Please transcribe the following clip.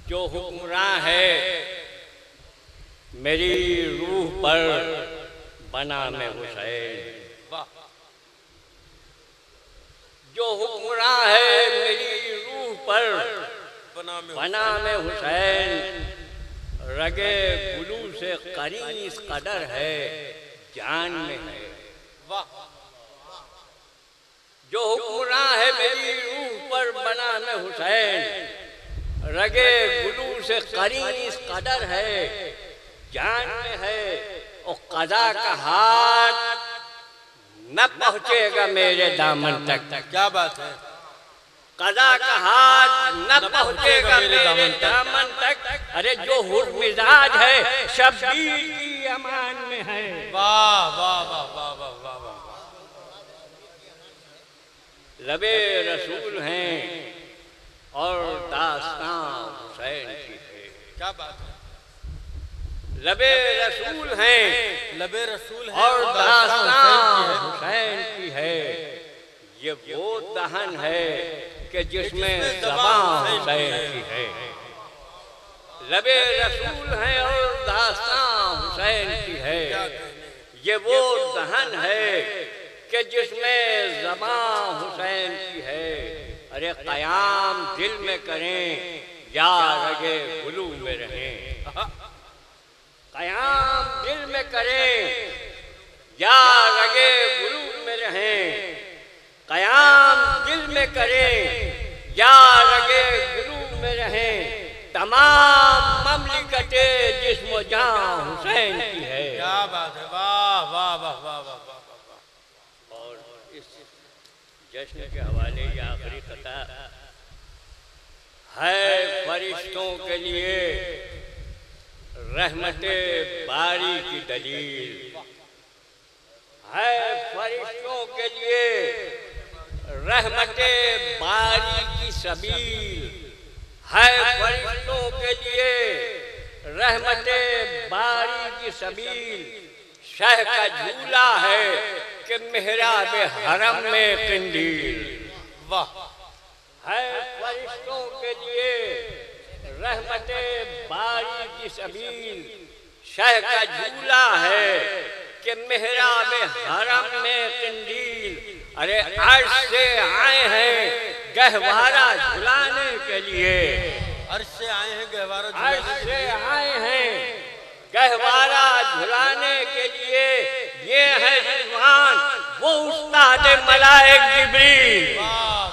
जो हुक्मरान है मेरी रूह पर बना में हुसैन, जो हुक्मरान है मेरी रूह पर बना में हुसैन, रगे गुलू से करीब इस कदर है जान में है। जो हुक्मरान है मेरी रूह पर बना में हुसैन, रगे गुलू से करीब इस कदर है जान में है। और कदा का हाथ न पहुंचेगा मेरे दामन तक। क्या बात है। कदा का हाथ न पहुंचेगा मेरे दामन तक। अरे जो हुर मिजाज है शब्बीर की अमान में है। वाह वाह वाह वाह वाह वाह वाह। लबे रसूल हैं और दास्तां हुसैन की है। क्या बात है। लबे रसूल हैं, लबे रसूल हैं और दास्तां हुसैन की है। ये वो दहन है कि जिसमें ज़बान हुसैन की है। लबे रसूल हैं और दास्तां हुसैन की है। ये वो दहन है कि जिसमें ज़बान हुसैन की है। अरे क़याम दिल में करें या रगे गुलू में रहें। क़याम दिल में करें या रगे गुलू में रहें। क़याम दिल में करें या रगे गुलू में रहें। तमाम ममलिकते जिस्म जान हुसैन की है। क्या बात है। वाह वाह वाह वाह वाह वाह। और इस जश्न के हवाले ये आखिरी कथा है फरिश्तों के लिए रहमते बारी की दलील है। फरिश्तों के लिए रहमते बारी की सबील है। फरिश्तों के लिए रहमते बारी की सबील। शह का झूला है कि मेहराब हरम में किंडील। वाह। है फरिश्तों के लिए रहमते बारी की सबील। शह का झूला है कि मेहराब हरम में किंडील। अरे अर्श से आए हैं गहवारा झुलाने के लिए। अर्श से आए हैं गहवारा अर्श से आए हैं गहवारा झुलाने के लिए। ये है रिजवान वो उस्ताद मलाइक जिब्रील। वाह